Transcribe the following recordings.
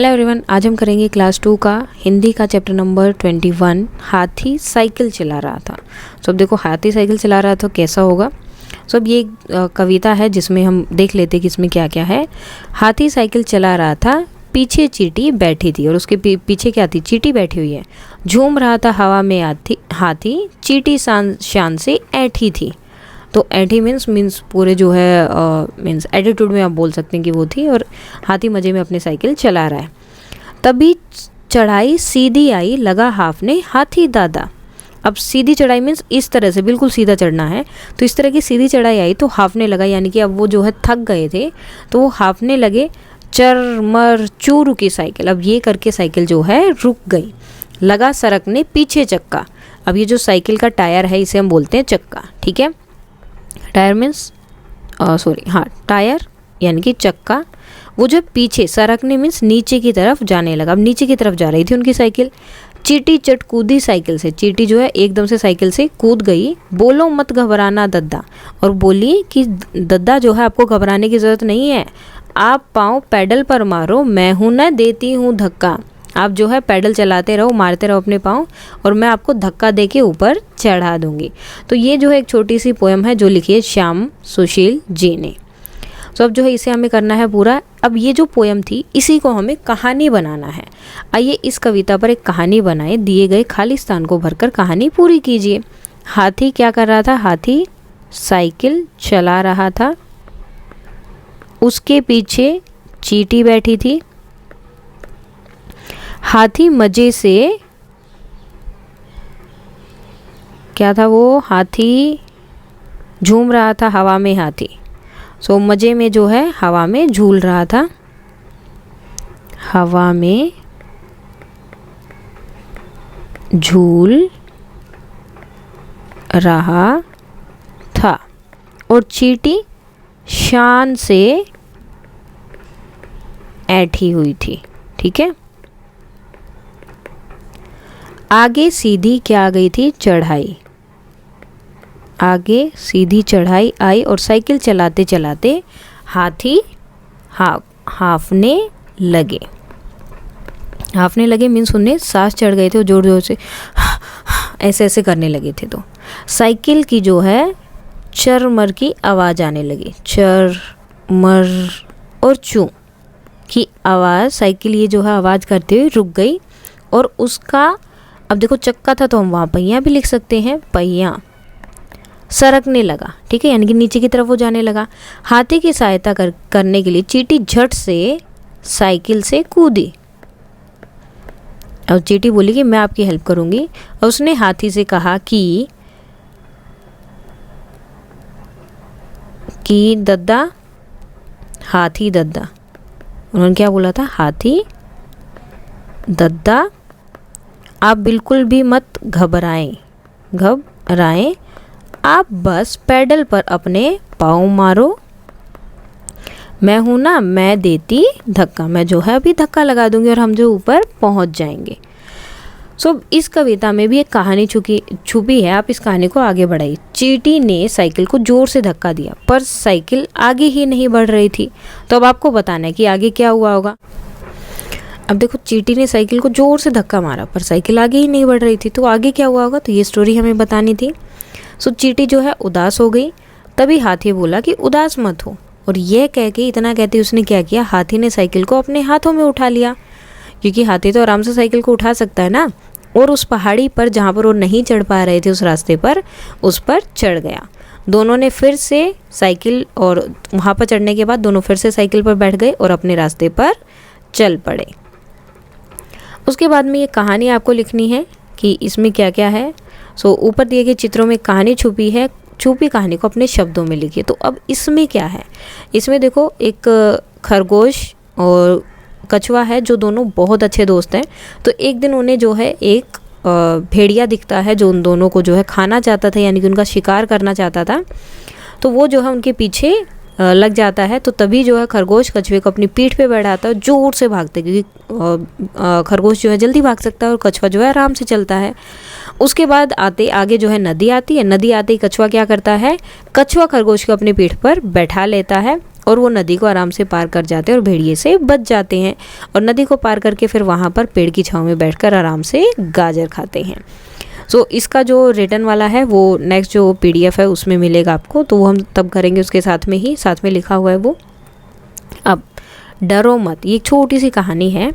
Hello everyone, आज हम करेंगे क्लास 2 का हिंदी का चैप्टर नंबर 21। हाथी साइकिल चला रहा था। अब देखो, हाथी साइकिल चला रहा था कैसा होगा। अब ये कविता है जिसमें हम देख लेते कि इसमें क्या क्या है। हाथी साइकिल चला रहा था, पीछे चींटी बैठी थी और उसके पीछे क्या थी, चींटी बैठी हुई है। झूम रहा था हवा में हाथी, चींटी शान से ऐठी थी। तो ऐठी मीन्स पूरे जो है मीन्स एटीट्यूड में आप बोल सकते हैं कि वो थी, और हाथी मज़े में अपनी साइकिल चला रहा है। तभी चढ़ाई सीधी आई, लगा हाफने हाथी दादा। अब सीधी चढ़ाई मीन्स इस तरह से बिल्कुल सीधा चढ़ना है, तो इस तरह की सीधी चढ़ाई आई तो हाफने लगा, यानी कि अब वो जो है थक गए थे तो वो हाफने लगे। चर मर चू रुकी साइकिल, अब ये करके साइकिल जो है रुक गई। लगा सरकने पीछे चक्का, अब ये जो साइकिल का टायर है इसे हम बोलते हैं चक्का, ठीक है। टायर मीन्स टायर यानी कि चक्का। वो जब पीछे सरकने मीन्स नीचे की तरफ जाने लगा, अब नीचे की तरफ जा रही थी उनकी साइकिल। चींटी चट कूदी साइकिल से, चींटी जो है एकदम से साइकिल से कूद गई। बोलो मत घबराना दद्दा, और बोली कि दद्दा जो है आपको घबराने की ज़रूरत नहीं है, आप पाँव पैडल पर मारो, मैं हूँ न देती हूँ धक्का। आप जो है पैडल चलाते रहो, मारते रहो अपने पाँव, और मैं आपको धक्का दे के ऊपर चढ़ा दूंगी। तो ये जो है एक छोटी सी पोएम है जो लिखी है श्याम सुशील जी ने। तो अब जो है इसे हमें करना है पूरा। अब ये जो पोएम थी इसी को हमें कहानी बनाना है। आइए इस कविता पर एक कहानी बनाए, दिए गए खाली स्थान को भरकर कहानी पूरी कीजिए। हाथी क्या कर रहा था, हाथी साइकिल चला रहा था, उसके पीछे चींटी बैठी थी। हाथी मजे से क्या था, वो हाथी झूम रहा था हवा में हाथी। मजे में जो है हवा में झूल रहा था, हवा में झूल रहा था, और चींटी शान से ऐठी हुई थी, ठीक है। आगे सीधी क्या आ गई थी, चढ़ाई। आगे सीधी चढ़ाई आई और साइकिल चलाते चलाते हाथी हाफने लगे। हाफने लगे मीन्स उन्हें सांस चढ़ गए थे और जोर जोर से ऐसे ऐसे करने लगे थे। तो साइकिल की जो है चर मर की आवाज़ आने लगी। चर मर और चू की आवाज़, साइकिल ये जो है आवाज़ करते हुए रुक गई। और उसका, अब देखो चक्का था तो हम वहाँ पहिया भी लिख सकते हैं, पहिया सरकने लगा, ठीक है, यानी कि नीचे की तरफ वो जाने लगा। हाथी की सहायता करने के लिए चींटी झट से साइकिल से कूदी, और चींटी बोली कि मैं आपकी हेल्प करूंगी। और उसने हाथी से कहा कि दद्दा, हाथी दद्दा, उन्होंने क्या बोला था, हाथी दद्दा आप बिल्कुल भी मत घबराएं, आप बस पैडल पर अपने पाँव मारो, मैं हूँ ना, मैं देती धक्का, मैं जो है अभी धक्का लगा दूंगी और हम जो ऊपर पहुँच जाएंगे। इस कविता में भी एक कहानी छुपी है, आप इस कहानी को आगे बढ़ाइए। चींटी ने साइकिल को जोर से धक्का दिया पर साइकिल आगे ही नहीं बढ़ रही थी। तो अब आपको बताना है कि आगे क्या हुआ होगा। अब देखो, चींटी ने साइकिल को जोर से धक्का मारा पर साइकिल आगे ही नहीं बढ़ रही थी, तो आगे क्या हुआ होगा, तो ये स्टोरी हमें बतानी थी। चींटी जो है उदास हो गई। तभी हाथी बोला कि उदास मत हो, और यह कह के, इतना कहते उसने क्या किया, हाथी ने साइकिल को अपने हाथों में उठा लिया, क्योंकि हाथी तो आराम से साइकिल को उठा सकता है ना। और उस पहाड़ी पर जहाँ पर वो नहीं चढ़ पा रहे थे, उस रास्ते पर, उस पर चढ़ गया। दोनों ने फिर से साइकिल, और वहाँ पर चढ़ने के बाद दोनों फिर से साइकिल पर बैठ गए और अपने रास्ते पर चल पड़े। उसके बाद में ये कहानी आपको लिखनी है कि इसमें क्या क्या है। ऊपर दिए गए चित्रों में कहानी छुपी है, छुपी कहानी को अपने शब्दों में लिखिए। तो अब इसमें क्या है, इसमें देखो एक खरगोश और कछुआ है जो दोनों बहुत अच्छे दोस्त हैं। तो एक दिन उन्हें जो है एक भेड़िया दिखता है जो उन दोनों को जो है खाना चाहता था, यानी कि उनका शिकार करना चाहता था। तो वो जो है उनके पीछे लग जाता है। तो तभी जो है खरगोश कछुए को अपनी पीठ पे बैठाता है, जोर से भागते, क्योंकि खरगोश जो है जल्दी भाग सकता है और कछुआ जो है आराम से चलता है। उसके बाद आगे जो है नदी आती है। नदी आते ही कछुआ क्या करता है, कछुआ खरगोश को अपनी पीठ पर बैठा लेता है और वो नदी को आराम से पार कर जाते हैं और भेड़िए से बच जाते हैं और नदी को पार करके फिर वहाँ पर पेड़ की छाँव में बैठकर आराम से गाजर खाते हैं। सो इसका जो रिटर्न वाला है वो नेक्स्ट जो PDF है उसमें मिलेगा आपको, तो वो हम तब करेंगे, उसके साथ में लिखा हुआ है वो। अब डरो मत, ये एक छोटी सी कहानी है।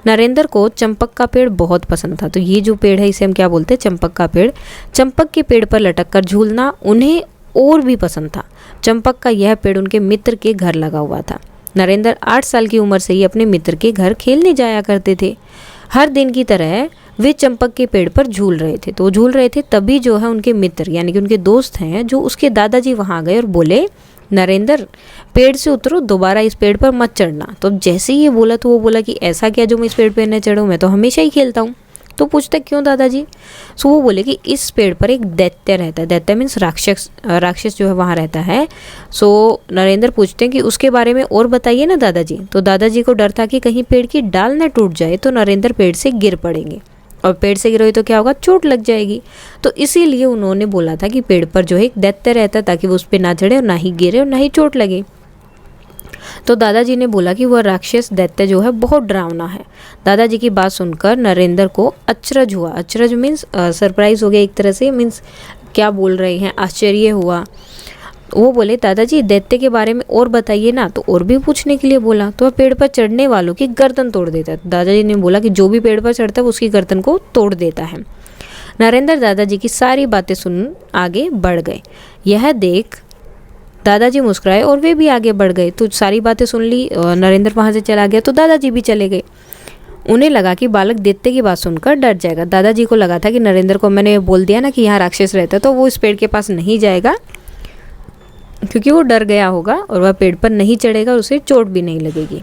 नरेंद्र को चंपक का पेड़ बहुत पसंद था। तो ये जो पेड़ है इसे हम क्या बोलते हैं, चंपक का पेड़। चंपक के पेड़ पर लटक कर झूलना उन्हें और भी पसंद था। चंपक का यह पेड़ उनके मित्र के घर लगा हुआ था। नरेंद्र 8 साल की उम्र से ही अपने मित्र के घर खेलने जाया करते थे। हर दिन की तरह वे चंपक के पेड़ पर झूल रहे थे। तो झूल रहे थे तभी जो है उनके मित्र यानी कि उनके दोस्त हैं जो उसके दादाजी वहाँ गए और बोले, नरेंद्र पेड़ से उतरो, दोबारा इस पेड़ पर मत चढ़ना। तो अब जैसे ही ये बोला तो वो बोला कि ऐसा क्या जो मैं इस पेड़ पर न चढ़ूँ, मैं तो हमेशा ही खेलता हूँ। तो पूछते क्यों दादाजी? सो वो बोले कि इस पेड़ पर एक दैत्य रहता है। दैत्य मीन्स राक्षस जो है वहाँ रहता है। सो नरेंद्र पूछते हैं कि उसके बारे में और बताइए ना दादाजी। तो दादाजी को डर था कि कहीं पेड़ की डाल न टूट जाए तो नरेंद्र पेड़ से गिर पड़ेंगे, और पेड़ से गिरोगे तो क्या होगा, चोट लग जाएगी। तो इसीलिए उन्होंने बोला था कि पेड़ पर जो है एक दैत्य रहता है ताकि वो उस पर ना चढ़े और ना ही गिरे और ना ही चोट लगे। तो दादाजी ने बोला कि वह राक्षस दैत्य जो है बहुत डरावना है। दादाजी की बात सुनकर नरेंद्र को अचरज हुआ। अचरज मीन्स सरप्राइज हो गया एक तरह से, मीन्स क्या बोल रहे हैं, आश्चर्य हुआ। वो बोले दादाजी दैत्य के बारे में और बताइए ना। तो और भी पूछने के लिए बोला। तो वह पेड़ पर चढ़ने वालों की गर्दन तोड़ देता है। दादाजी ने बोला कि जो भी पेड़ पर चढ़ता है उसकी गर्दन को तोड़ देता है। नरेंद्र दादाजी की सारी बातें सुन आगे बढ़ गए। यह देख दादाजी मुस्कुराए और वे भी आगे बढ़ गए। तो सारी बातें सुन ली, नरेंद्र वहाँ से चला गया तो दादाजी भी चले गए। उन्हें लगा कि बालक दैत्य की बात सुनकर डर जाएगा। दादाजी को लगा था कि नरेंद्र को मैंने बोल दिया ना कि यहाँ राक्षस रहता है तो वो इस पेड़ के पास नहीं जाएगा, क्योंकि वो डर गया होगा और वह पेड़ पर नहीं चढ़ेगा और उसे चोट भी नहीं लगेगी।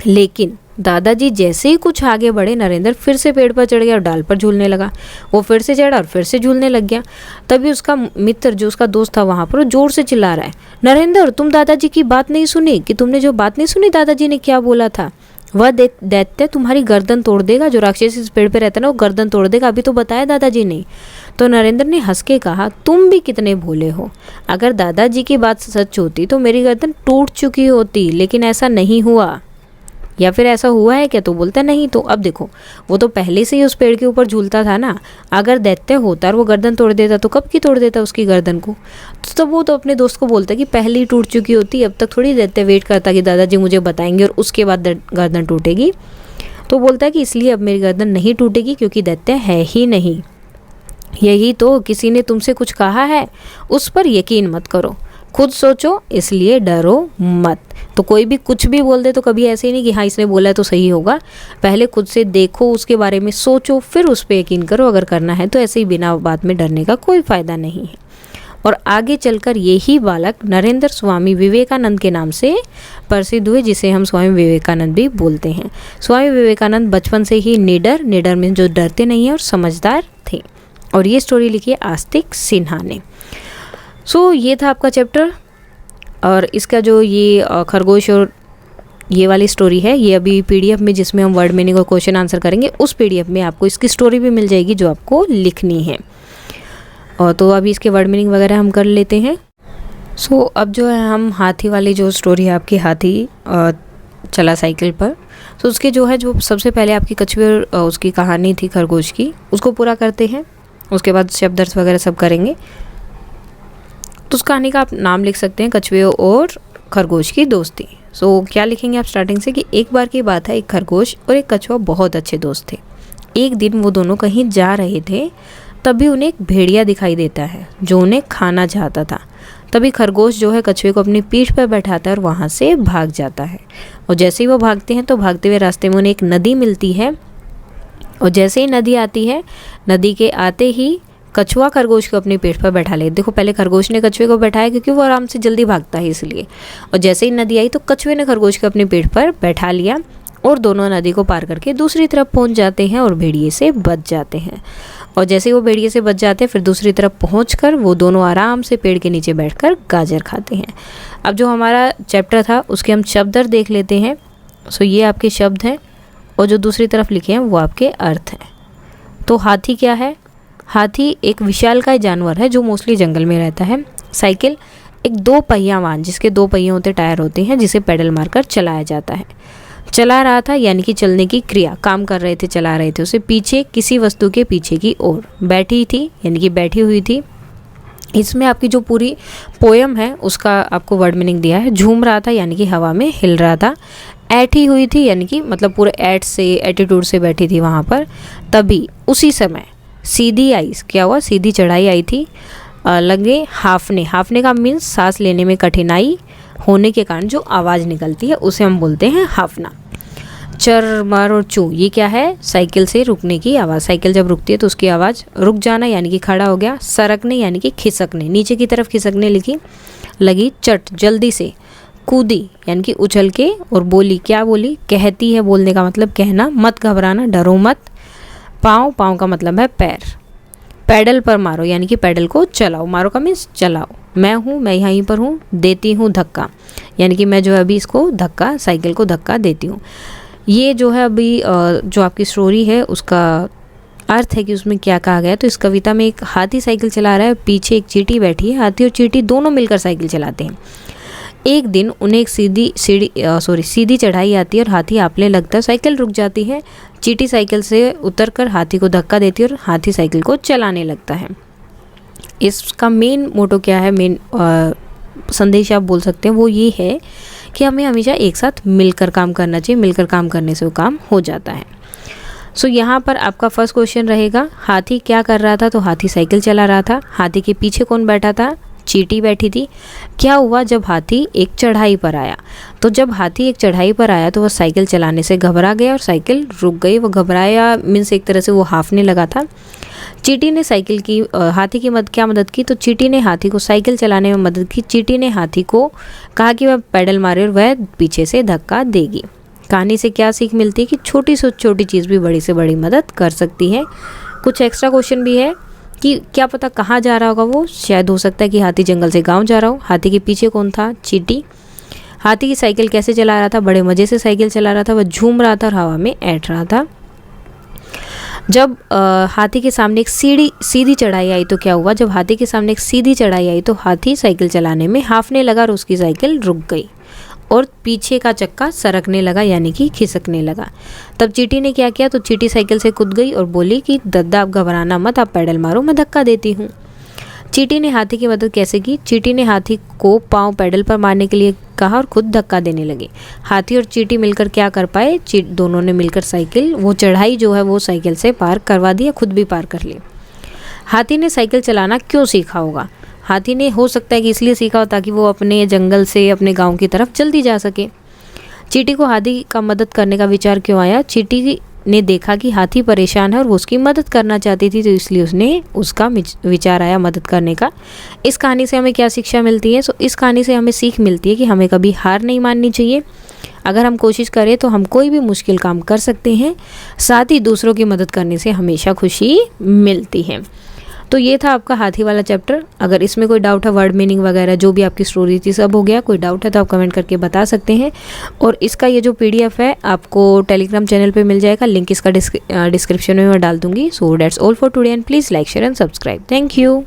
लेकिन दादाजी जैसे ही कुछ आगे बढ़े, नरेंद्र फिर से पेड़ पर चढ़ गया और डाल पर झूलने लगा। वो फिर से चढ़ा और फिर से झूलने लग गया। तभी उसका मित्र जो उसका दोस्त था वहाँ पर, वो जोर से चिल्ला रहा है, नरेंद्र तुम दादाजी की बात नहीं सुनी? कि तुमने जो बात नहीं सुनी दादाजी ने क्या बोला था? वह दैत्य तुम्हारी गर्दन तोड़ देगा, जो राक्षस इस पेड़ पे रहता है ना वो गर्दन तोड़ देगा, अभी तो बताया दादाजी ने। तो नरेंद्र ने हंस के कहा, तुम भी कितने भोले हो। अगर दादाजी की बात सच होती तो मेरी गर्दन टूट चुकी होती, लेकिन ऐसा नहीं हुआ। या फिर ऐसा हुआ है क्या? तो बोलता नहीं। तो अब देखो, वो तो पहले से ही उस पेड़ के ऊपर झूलता था ना। अगर दैत्य होता और वो गर्दन तोड़ देता तो कब की तोड़ देता उसकी गर्दन को। तो तब वो तो अपने दोस्त को बोलता कि पहले ही टूट चुकी होती, अब तक थोड़ी दैत्य वेट करता कि दादाजी मुझे बताएंगे और उसके बाद गर्दन टूटेगी। तो बोलता है कि इसलिए अब मेरी गर्दन नहीं टूटेगी क्योंकि दैत्य है ही नहीं। यही तो, किसी ने तुमसे कुछ कहा है उस पर यकीन मत करो, खुद सोचो, इसलिए डरो मत। तो कोई भी कुछ भी बोल दे तो कभी ऐसे ही नहीं कि हाँ इसने बोला है तो सही होगा। पहले खुद से देखो, उसके बारे में सोचो, फिर उस पर यकीन करो अगर करना है तो। ऐसे ही बिना बात में डरने का कोई फ़ायदा नहीं है। और आगे चलकर यही बालक नरेंद्र स्वामी विवेकानंद के नाम से प्रसिद्ध हुए, जिसे हम स्वामी विवेकानंद भी बोलते हैं। स्वामी विवेकानंद बचपन से ही निडर में जो डरते नहीं हैं और समझदार थे। और ये स्टोरी लिखी है आस्तिक सिन्हा ने। सो ये था आपका चैप्टर। और इसका जो ये खरगोश और ये वाली स्टोरी है, ये अभी PDF में जिसमें हम वर्ड मीनिंग और क्वेश्चन आंसर करेंगे, उस PDF में आपको इसकी स्टोरी भी मिल जाएगी जो आपको लिखनी है। और तो अभी इसके वर्ड मीनिंग वगैरह हम कर लेते हैं। सो अब जो है हम हाथी वाली जो स्टोरी है आपकी, हाथी चला साइकिल पर, तो उसके जो है जो सबसे पहले आपकी कछुए उसकी कहानी थी खरगोश की, उसको पूरा करते हैं। उसके बाद शब्द अर्थ वगैरह सब करेंगे। तो उस कहानी का आप नाम लिख सकते हैं, कछुए और खरगोश की दोस्ती। सो क्या लिखेंगे आप स्टार्टिंग से कि एक बार की बात है, एक खरगोश और एक कछुआ बहुत अच्छे दोस्त थे। एक दिन वो दोनों कहीं जा रहे थे, तभी उन्हें एक भेड़िया दिखाई देता है जो उन्हें खाना चाहता था। तभी खरगोश जो है कछुए को अपनी पीठ पर बैठाता है और वहाँ से भाग जाता है। और जैसे ही वो भागते हैं तो भागते हुए रास्ते में उन्हें एक नदी मिलती है। और जैसे ही नदी आती है, नदी के आते ही कछुआ खरगोश को अपनी पीठ पर बैठा ले। देखो पहले खरगोश ने कछुए को बैठाया क्योंकि वो आराम से जल्दी भागता है इसलिए। और जैसे ही नदी आई तो कछुए ने खरगोश को अपनी पीठ पर बैठा लिया और दोनों नदी को पार करके दूसरी तरफ पहुंच जाते हैं और भेड़िए से बच जाते हैं। और जैसे ही वो भेड़िए से बच जाते हैं फिर दूसरी तरफ पहुंचकर वो दोनों आराम से पेड़ के नीचे बैठकर गाजर खाते हैं। अब जो हमारा चैप्टर था उसके हम शब्द अर्थ देख लेते हैं। सो ये आपके शब्द हैं और जो दूसरी तरफ लिखे हैं वो आपके अर्थ हैं। तो हाथी क्या है? हाथी एक विशालकाय जानवर है जो मोस्टली जंगल में रहता है। साइकिल एक 2 पहिया वाहन जिसके 2 पहिए होते, टायर होते हैं, जिसे पेडल मारकर चलाया जाता है। चला रहा था यानी कि चलने की क्रिया, काम कर रहे थे, चला रहे थे उसे, पीछे किसी वस्तु के पीछे की ओर, बैठी थी यानी कि बैठी हुई थी। इसमें आपकी जो पूरी पोयम है उसका आपको वर्ड मीनिंग दिया है। झूम रहा था यानी कि हवा में हिल रहा था। ऐठी हुई थी यानी कि मतलब पूरे ऐट से, एटीट्यूड से बैठी थी वहाँ पर। तभी उसी समय सीधी आई, क्या हुआ, सीधी चढ़ाई आई थी। लगे हाफने, हाफने का मीन्स सांस लेने में कठिनाई होने के कारण जो आवाज़ निकलती है उसे हम बोलते हैं हाफना। चर मार और चू, ये क्या है, साइकिल से रुकने की आवाज़। साइकिल जब रुकती है तो उसकी आवाज़। रुक जाना यानी कि खड़ा हो गया। सरकने यानी कि खिसकने, नीचे की तरफ खिसकने लगी। चट, जल्दी से। कूदी यानी कि उछल के। और बोली, क्या बोली, कहती है, बोलने का मतलब कहना। मत घबराना, डरो मत। पाँव, पाँव का मतलब है पैर। पैडल पर मारो यानी कि पैडल को चलाओ। मारो का मीन्स चलाओ। मैं हूँ, मैं यहीं पर हूँ। देती हूँ धक्का यानी कि मैं जो है अभी इसको धक्का, साइकिल को धक्का देती हूँ। ये जो है अभी जो आपकी स्टोरी है उसका अर्थ है कि उसमें क्या कहा गया है। तो इस कविता में एक हाथी साइकिल चला रहा है, पीछे एक चींटी बैठी है। हाथी और चींटी दोनों मिलकर साइकिल चलाते हैं। एक दिन उन्हें एक सीधी चढ़ाई आती है और हाथी आपने लगता है, साइकिल रुक जाती है। चींटी साइकिल से उतरकर हाथी को धक्का देती है और हाथी साइकिल को चलाने लगता है। इसका मेन मोटो क्या है, मेन संदेश आप बोल सकते हैं, वो ये है कि हमें हमेशा एक साथ मिलकर काम करना चाहिए। मिलकर काम करने से वो काम हो जाता है। सो यहाँ पर आपका फर्स्ट क्वेश्चन रहेगा, हाथी क्या कर रहा था? तो हाथी साइकिल चला रहा था। हाथी के पीछे कौन बैठा था? चींटी बैठी थी। क्या हुआ जब हाथी एक चढ़ाई पर आया? तो जब हाथी एक चढ़ाई पर आया तो वह साइकिल चलाने से घबरा गया और साइकिल रुक गई। वो घबराया मीन्स एक तरह से वो हाफने लगा था। चींटी ने हाथी की क्या मदद की? तो चींटी ने हाथी को साइकिल चलाने में मदद की। चींटी ने हाथी को कहा कि वह पैडल मारे और वह पीछे से धक्का देगी। कहानी से क्या सीख मिलती है कि छोटी से छोटी चीज़ भी बड़ी से बड़ी मदद कर सकती है। कुछ एक्स्ट्रा क्वेश्चन भी है कि क्या पता कहाँ जा रहा होगा वो, शायद हो सकता है कि हाथी जंगल से गांव जा रहा हो। हाथी के पीछे कौन था? चींटी। हाथी की साइकिल कैसे चला रहा था? बड़े मज़े से साइकिल चला रहा था। वह झूम रहा था और हवा में ऐठ रहा था। जब हाथी के सामने एक सीधी चढ़ाई आई तो क्या हुआ? जब हाथी के सामने एक सीधी चढ़ाई आई तो हाथी साइकिल चलाने में हाफने लगा और उसकी साइकिल रुक गई और पीछे का चक्का सरकने लगा यानी कि खिसकने लगा। तब चींटी ने क्या किया? तो चींटी साइकिल से कूद गई और बोली कि दद्दा आप घबराना मत, आप पैडल मारो, मैं धक्का देती हूँ। चींटी ने हाथी की मदद कैसे की? चींटी ने हाथी को पाँव पैडल पर मारने के लिए कहा और खुद धक्का देने लगे। हाथी और चींटी मिलकर क्या कर पाए? दोनों ने मिलकर साइकिल, वो चढ़ाई जो है वो साइकिल से पार करवा दी, खुद भी पार कर ली। हाथी ने साइकिल चलाना क्यों सीखा होगा? हाथी ने हो सकता है कि इसलिए सीखा हो ताकि वो अपने जंगल से अपने गांव की तरफ जल्दी जा सके। चींटी को हाथी का मदद करने का विचार क्यों आया? चींटी ने देखा कि हाथी परेशान है और वो उसकी मदद करना चाहती थी, तो इसलिए उसका विचार आया मदद करने का। इस कहानी से हमें क्या शिक्षा मिलती है? इस कहानी से हमें सीख मिलती है कि हमें कभी हार नहीं माननी चाहिए। अगर हम कोशिश करें तो हम कोई भी मुश्किल काम कर सकते हैं। साथ ही दूसरों की मदद करने से हमेशा खुशी मिलती है। तो ये था आपका हाथी वाला चैप्टर। अगर इसमें कोई डाउट है, वर्ड मीनिंग वगैरह जो भी आपकी स्टोरी थी सब हो गया, कोई डाउट है तो आप कमेंट करके बता सकते हैं। और इसका ये जो PDF है आपको टेलीग्राम चैनल पे मिल जाएगा, लिंक इसका डिस्क्रिप्शन में मैं डाल दूंगी। So that's all for today and please like, share and subscribe. Thank you.